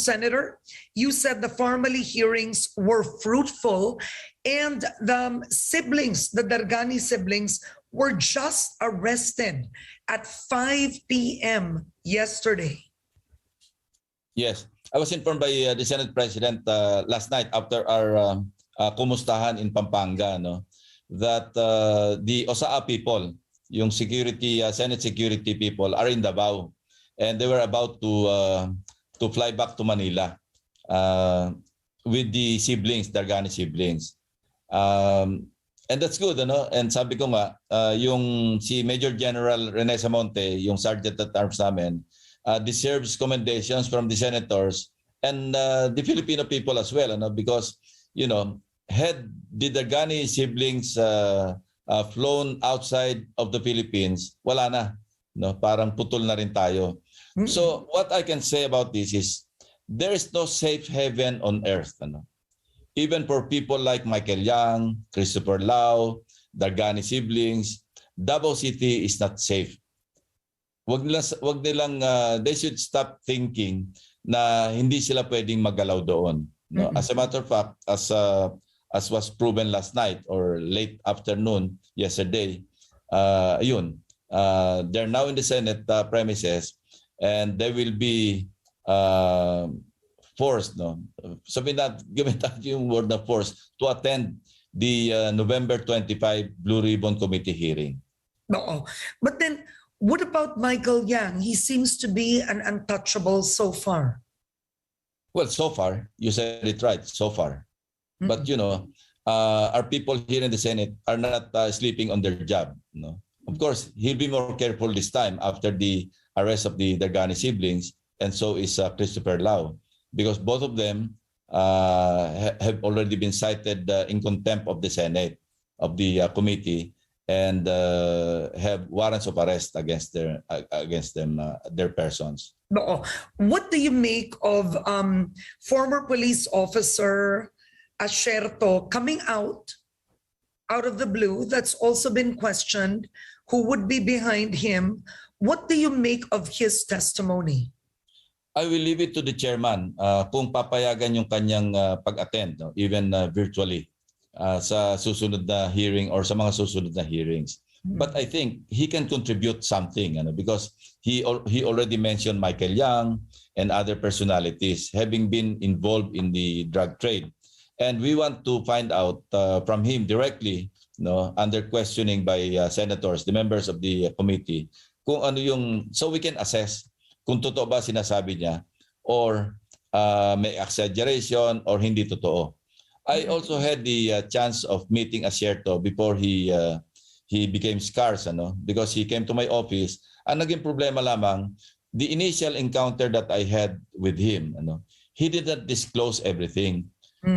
Senator. You said the PHARMALLY hearings were fruitful and the siblings, the Dargani siblings, were just arrested at 5 p.m. yesterday. Yes, I was informed by the Senate President last night after our kumustahan in Pampanga, no, that the OSAA people, yung security, Senate security people, are in Davao, and they were about to fly back to Manila with the siblings, Dargani siblings. And that's good, ano? And sabi ko nga, yung si Major General Rene Samonte, yung Sergeant at Arms namin, deserves commendations from the senators and the Filipino people as well, ano? Because, you know, had the Dargani siblings flown outside of the Philippines, wala na, no? Parang putol na rin tayo. So what I can say about this is there is no safe haven on earth, ano? Even for people like Michael Yang, Christopher Lau, Dargani siblings, Davao City is not safe. Wag nilang they should stop thinking na hindi sila pwedeng magalaw doon, no? As a matter of fact, as was proven last night or late afternoon yesterday, they're now in the Senate premises and they will be forced, no? Sabihin natin, gamitin yung word na forced to attend the November 25 Blue Ribbon Committee hearing. No, but then what about Michael Yang? He seems to be an untouchable so far. Well, so far, you said it right, so far. But, you know, our people here in the Senate are not sleeping on their job. No? Of course, he'll be more careful this time after the arrest of the Dargani siblings, and so is Christopher Lau, because both of them have already been cited in contempt of the Senate, of the committee, and have warrants of arrest against their persons. No. What do you make of former police officer Asherto coming out of the blue? That's also been questioned. Who would be behind him? What do you make of his testimony? I will leave it to the chairman kung papayagan yung kanyang pag-attend, no? Even virtually. Sa susunod na hearing or sa mga susunod na hearings. But I think he can contribute something, ano, because he already mentioned Michael Yang and other personalities having been involved in the drug trade. And we want to find out from him directly, no, under questioning by senators, the members of the committee, kung ano yung, so we can assess kung totoo ba sinasabi niya or may exaggeration or hindi totoo. I also had the chance of meeting Asherto before he became scarce, ano, because he came to my office. Ang naging problema lamang, the initial encounter that I had with him, ano, he did not disclose everything.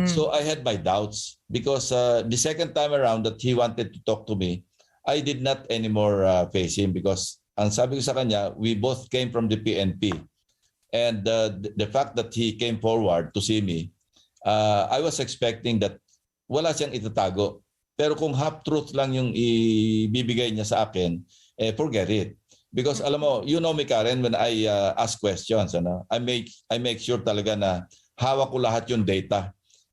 So I had my doubts because the second time around that he wanted to talk to me, I did not anymore face him because ang sabi ko sa kanya, we both came from the PNP. And the fact that he came forward to see me, I was expecting that wala siyang itatago. Pero kung half-truth lang yung ibibigay niya sa akin, forget it. Because alam mo, you know me, Karen, when I ask questions, ano, I make sure talaga na hawak ko lahat yung data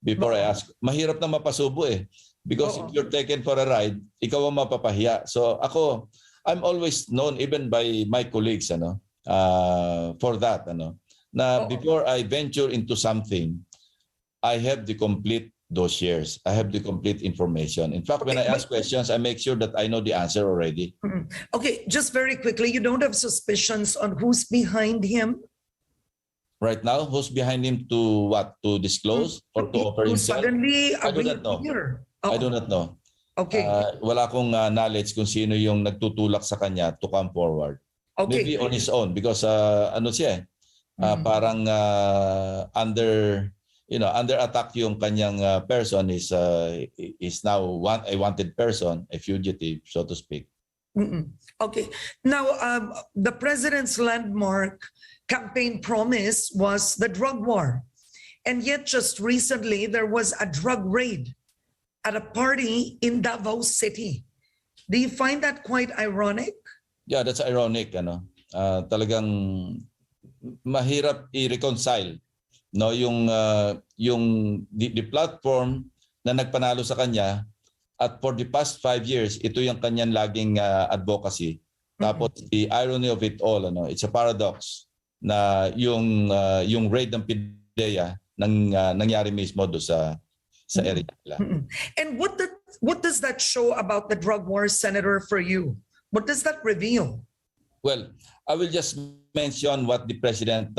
before I ask. Mahirap na mapasubo eh. Because if you're taken for a ride, ikaw ang mapapahiya. So ako, I'm always known even by my colleagues, ano, for that, ano, na before I venture into something, I have the complete dossiers. I have the complete information. In fact, when I ask questions, I make sure that I know the answer already. Okay, just very quickly, you don't have suspicions on who's behind him? Right now, who's behind him to what? To disclose or to offer himself? Suddenly, I do not know. I do not know. Okay. Wala akong knowledge kung sino yung nagtutulak sa kanya to come forward. Okay. Maybe on his own because ano siya, parang under attack yung kanyang person is now a wanted person, a fugitive, so to speak. Okay. Now, the president's landmark campaign promise was the drug war. And yet just recently, there was a drug raid at a party in Davao City. Do you find that quite ironic? Yeah, that's ironic. Ano? Talagang mahirap i-reconcile, no, the platform na nagpanalo sa kanya, at for the past 5 years ito yung kanyang laging advocacy. Tapos the irony of it all, ano, it's a paradox na yung raid ng PIDEA nangyari mismo do sa area nila. And what does that show about the drug war, Senator, for you? What does that reveal? Well, I will just mention what the President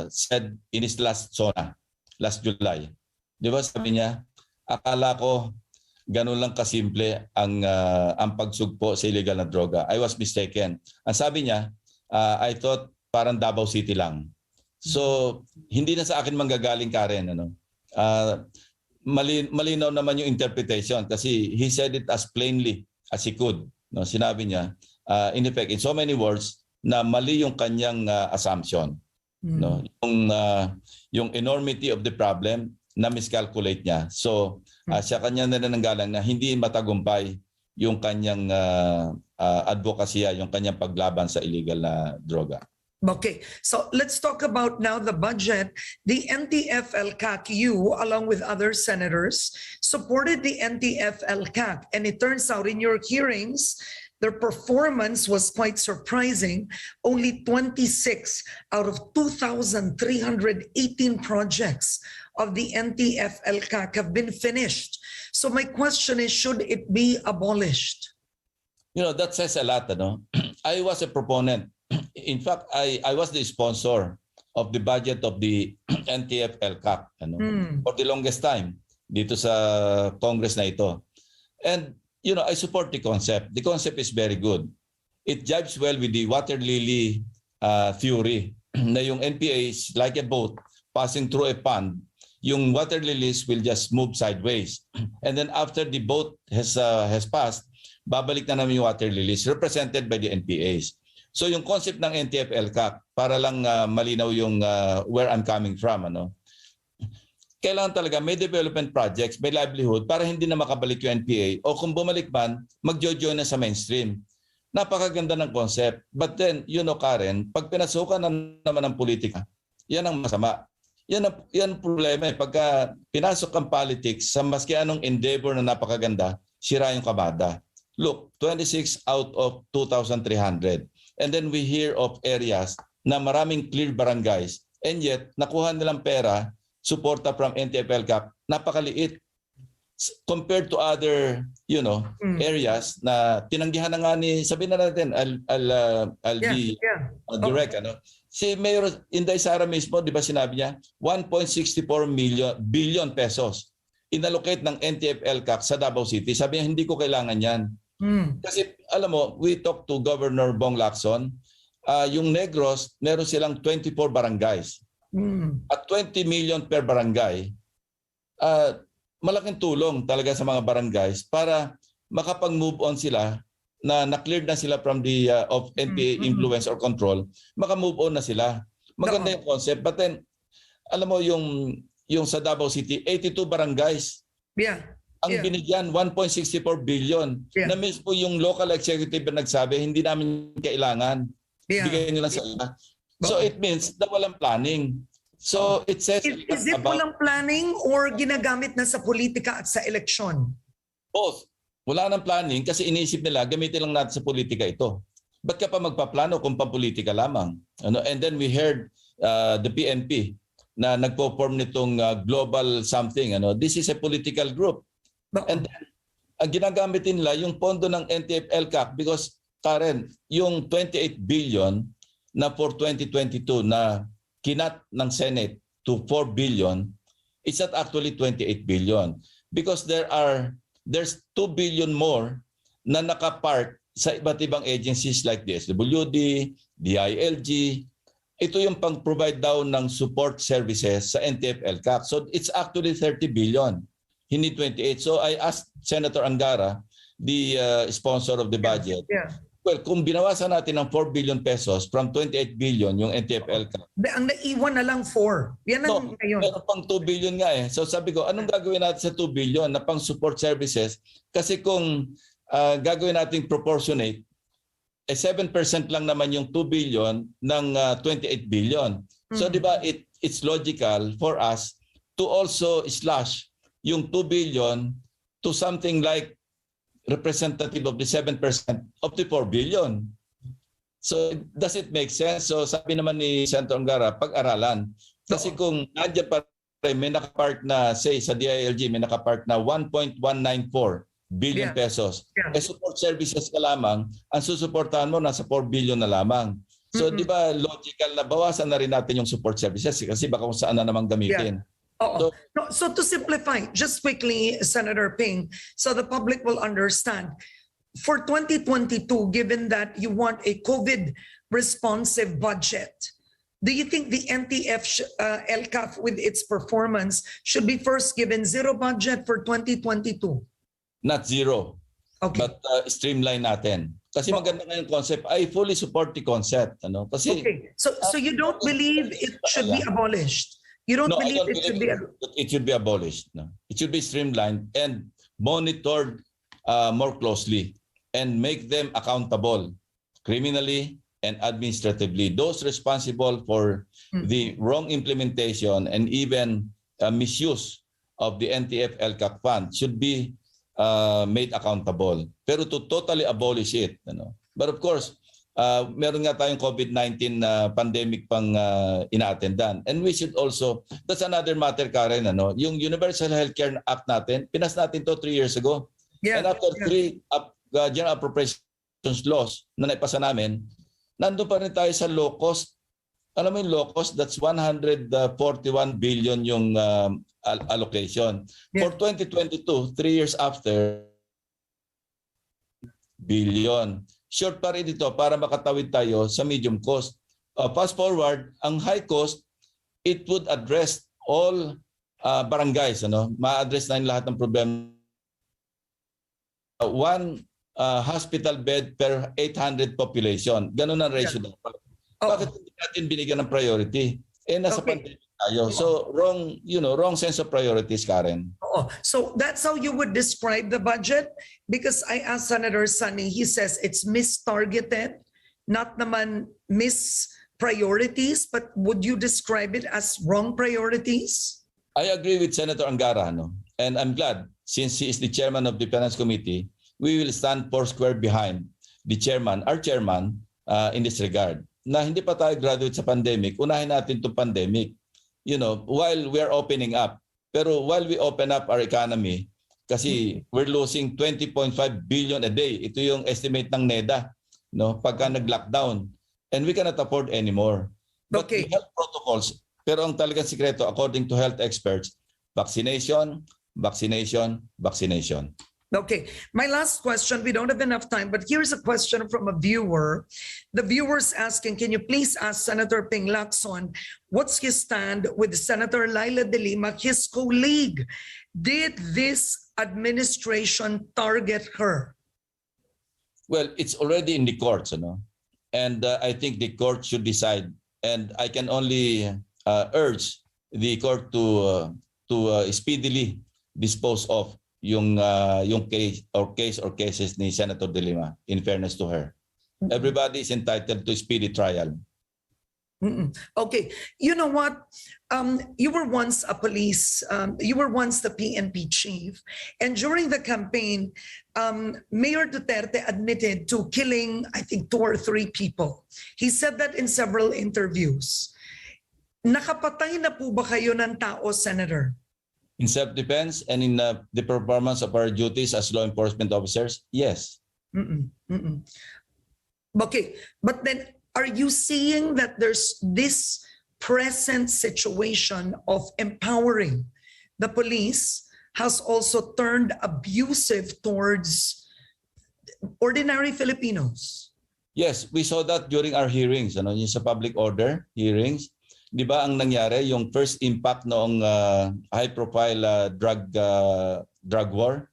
said in his last SONA, last July. Di ba sabi niya, akala ko ganun lang kasimple ang pagsugpo sa illegal na droga. I was mistaken. Ang sabi niya, I thought parang Davao City lang. So, hindi na sa akin manggagaling, Karen. Ano? Malinaw naman yung interpretation kasi he said it as plainly as he could. No? Sinabi niya, in effect, in so many words, na mali yung kanyang assumption. No? Yung enormity of the problem na miscalculate niya. So, siya kanya nananggalang na hindi matagumpay yung kanyang advokasya, yung kanyang paglaban sa illegal na droga. Okay, so let's talk about now the budget. The NTF-LCAC, you, along with other senators, supported the NTF-LCAC. And it turns out in your hearings, their performance was quite surprising. Only 26 out of 2,318 projects of the NTF-LCAC have been finished. So my question is, should it be abolished? You know, that says a lot. Ano? I was a proponent. In fact, I was the sponsor of the budget of the NTF-LCAC for the longest time dito sa Congress na ito. And you know, I support the concept. The concept is very good. It jives well with the water lily theory na yung NPA is like a boat passing through a pond. Yung water lilies will just move sideways. And then after the boat has passed, babalik na namin yung water lilies represented by the NPAs. So yung concept ng NTF-LCAC, para lang malinaw yung where I'm coming from, ano? Kailangan talaga may development projects, may livelihood para hindi na makabalik yung NPA o kung bumalik man, mag-join na sa mainstream. Napakaganda ng concept. But then, you know, Karen, pag pinasukan naman ng politika, yan ang masama. Yan ang problema. Pagka pinasok ang politics sa maski anong endeavor na napakaganda, sira yung kabada. Look, 26 out of 2,300. And then we hear of areas na maraming clear barangays and yet nakuha nilang pera, suporta from NTF-LCAC, napakaliit compared to other, you know, areas na tinanggihan na nga ni, sabihin na natin, I'll be direct. Ano? Si Mayor Inday Sara mismo, di ba sinabi niya, 1.64 billion pesos inallocate ng NTF-LCAC sa Davao City. Sabi niya, hindi ko kailangan yan. Kasi alam mo, we talked to Governor Bong Lacson, yung Negros, meron silang 24 barangays. At 20 million per barangay, malaking tulong talaga sa mga barangays para makapag-move on sila na na-cleared na sila from the of NPA influence or control, maka-move on na sila. Maganda yung concept. But then, alam mo yung sa Davao City, 82 barangays. Ang binigyan, 1.64 billion. Na mismo yung local executive na nagsabi, hindi namin kailangan. Bigay nyo lang sa iba. So it means na walang planning. So it says... Is it walang planning or ginagamit na sa politika at sa eleksyon? Both. Wala nang planning kasi iniisip nila, gamitin lang natin sa politika ito. Ba't ka pa magpaplano kung pampolitika lamang? And then we heard the PNP na nagpo-form nitong global something. This is a political group. And then, ang ginagamit nila yung pondo ng NTF-LCAC because, Karen, yung 28 billion na for 2022 na kinat ng Senate to 4 billion, it's not actually 28 billion because there's 2 billion more na nakapark sa iba't ibang agencies like the SWD, DILG. Ito yung pang-provide daw ng support services sa NTF-LCAC. So it's actually 30 billion. Hindi 28. So I asked Senator Angara, the sponsor of the budget, well, kung binawasan natin ng 4 billion pesos from 28 billion yung NTF-LCAC. Ang naiwan na lang 4. Yan ang ngayon. Pero pang 2 billion nga eh. So sabi ko, anong gagawin natin sa 2 billion na pang support services? Kasi kung gagawin natin proportionate, 7% lang naman yung 2 billion ng 28 billion. So di ba it's logical for us to also slash yung 2 billion to something like representative of the 7% of the 4 billion. So does it make sense? So sabi naman ni Senator Angara, pag-aralan. Kasi kung nandiyan pa rin, may nakapark na, say sa DILG, may nakapark na 1.194 billion pesos. Eh support services ka lamang, ang susuportahan mo nasa 4 billion na lamang. So di ba logical na bawasan na rin natin yung support services kasi baka kung saan na naman gamitin. So to simplify, just quickly, Senator Ping, so the public will understand, for 2022, given that you want a COVID responsive budget, do you think the NTF LCAF with its performance should be first given zero budget for 2022? Not zero, but streamline natin. Kasi maganda nga yung concept. I fully support the concept. Ano? Kasi, so you don't believe it should be abolished? You don't believe it should be it should be abolished. No? It should be streamlined and monitored more closely and make them accountable criminally and administratively. Those responsible for the wrong implementation and even misuse of the NTF LCAC fund should be made accountable. Pero to totally abolish it, but of course, meron nga tayong COVID-19 pandemic pang ina-attendan. And we should also, that's another matter, Karen, yung Universal Healthcare Act natin, pinas natin to 3 years ago. And after 3 General Appropriations Laws na naipasa namin, nandun pa rin tayo sa low cost. Alam mo yung low cost, that's 141 billion yung allocation. For 2022, 3 years after, billion. Short pa rin dito para makatawid tayo sa medium cost. Fast forward, ang high cost, it would address all barangays. Ma-address na yung lahat ng problema. One hospital bed per 800 population. Ganun ang ratio dapat. Bakit hindi natin binigyan ng priority? Nasa pandemic tayo. So wrong sense of priorities, Karen. So that's how you would describe the budget? Because I asked Senator Sunny, he says it's mistargeted, not naman mispriorities, but would you describe it as wrong priorities? I agree with Senator Angara, and I'm glad since he is the chairman of the Finance Committee, we will stand foursquare behind the chairman, our chairman, in this regard. Na hindi pa tayo graduate sa pandemic, unahin natin itong pandemic. While we are opening up. Pero while we open up our economy, kasi we're losing 20.5 billion a day. Ito yung estimate ng NEDA, pagka nag-lockdown. And we cannot afford anymore. But the health protocols, pero ang talagang sikreto, according to health experts, vaccination, vaccination, vaccination. Okay, my last question, we don't have enough time, but here's a question from a viewer. The viewer's asking, can you please ask Senator Ping Lacson, what's his stand with Senator Laila De Lima, his colleague? Did this administration target her? Well, it's already in the courts, and I think the court should decide. And I can only urge the court to speedily dispose of yung case or cases ni Senator De Lima, in fairness to her. Everybody is entitled to speedy trial. Okay, you know what? You were once a police, you were once the PNP chief, and during the campaign, Mayor Duterte admitted to killing, I think, 2 or 3 people. He said that in several interviews. Nakapatay na po ba kayo ng tao, Senator? In self-defense and in the performance of our duties as law enforcement officers, yes. Okay, but then are you seeing that there's this present situation of empowering the police has also turned abusive towards ordinary Filipinos? Yes, we saw that during our hearings, yung sa public order hearings. Di ba ang nangyari, yung first impact noong high-profile drug war,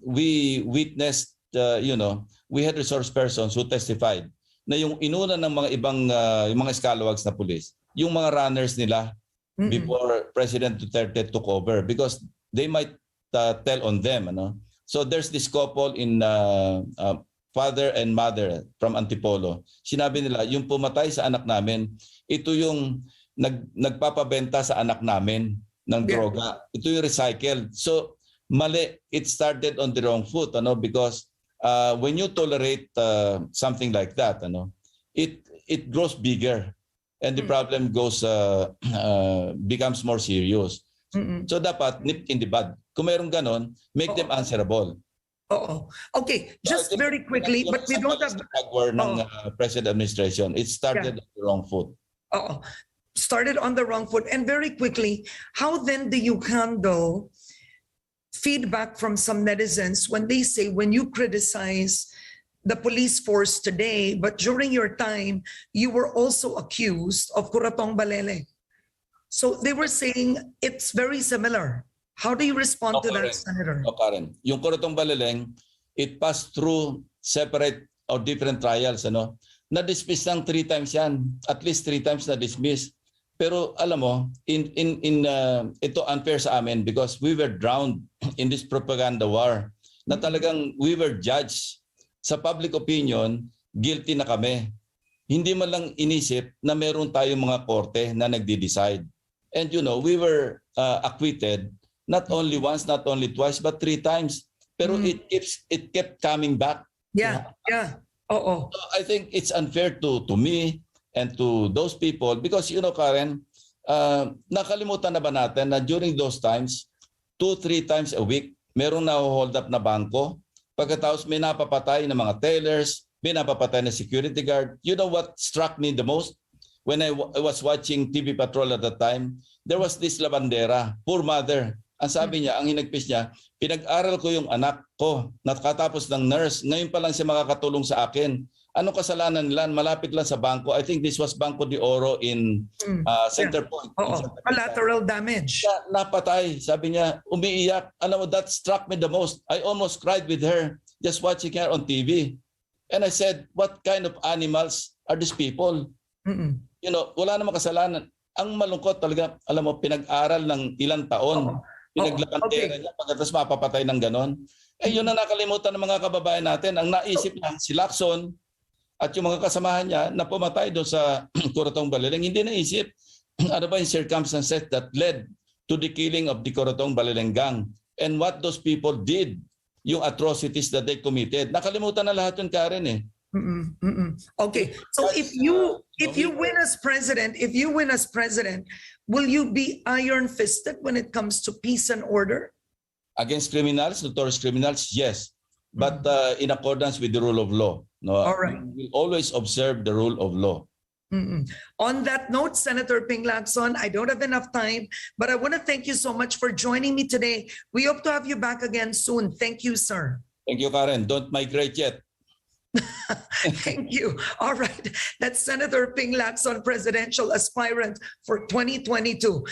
we witnessed, we had resource persons who testified na yung inuna ng mga ibang, yung mga scalawags na pulis, yung mga runners nila before President Duterte took over because they might tell on them. So there's this couple in father and mother from Antipolo. Sinabi nila, yung pumatay sa anak namin, ito yung nagpapabenta sa anak namin ng droga. Ito yung recycled. So mali, it started on the wrong foot, because when you tolerate something like that, it grows bigger and the problem becomes more serious. So dapat nip in the bud. Kung mayroong ganon, make them answerable. Okay, just very quickly, but we don't have ng present administration. It started on the wrong foot. Started on the wrong foot. And very quickly, how then do you handle feedback from some netizens when they say, when you criticize the police force today, but during your time, you were also accused of Kuratong Balele? So they were saying it's very similar. How do you respond to that, Senator? Karen, yung Kuratong Baleleng, it passed through separate or different trials. Na-dismiss lang 3 times yan. At least 3 times na-dismiss. Pero alam mo, ito unfair sa amin because we were drowned in this propaganda war. Na talagang we were judged sa public opinion, guilty na kami. Hindi man lang inisip na meron tayong mga korte na nagde-decide. And we were acquitted not only once, not only twice, but 3 times. Pero it kept coming back. Yeah. So I think it's unfair to me and to those people because Karen, nakalimutan na ba natin na during those times, 2-3 times a week, merong na-hold up na bangko. Pagkatapos may napapatay na mga tellers, may napapatay na security guard. You know what struck me the most? When I was watching TV Patrol at the time, there was this labandera, poor mother. Ang sabi niya, ang hinagpis niya, pinag-aral ko yung anak ko, nakatapos ng nurse, ngayon pa lang siya makakatulong sa akin. Anong kasalanan nila? Malapit lang sa bangko. I think this was Banco de Oro in Center Point. Collateral damage. Napatay. Sabi niya, umiiyak. Alam mo, that struck me the most. I almost cried with her just watching her on TV. And I said, what kind of animals are these people? Wala namang kasalanan. Ang malungkot talaga, alam mo, pinag-aral ng ilang taon. Pinaglakantera niya pagkatapos mapapatay ng ganon. Yun ang nakalimutan ng mga kababayan natin. Ang naisip niya, si Lacson at yung mga kasamahan niya na pumatay doon sa Kuratong Baleleng, hindi naisip ano ba yung circumstances that led to the killing of the Kuratong Baleleng gang and what those people did, yung atrocities that they committed. Nakalimutan na lahat yun, Karen eh. Okay, so if you win as president, will you be iron-fisted when it comes to peace and order? Against criminals, notorious criminals, yes. But in accordance with the rule of law. All right. We will always observe the rule of law. On that note, Senator Ping Lacson, I don't have enough time, but I want to thank you so much for joining me today. We hope to have you back again soon. Thank you, sir. Thank you, Karen. Don't migrate yet. Thank you. All right. That's Senator Ping Lacson, presidential aspirant for 2022.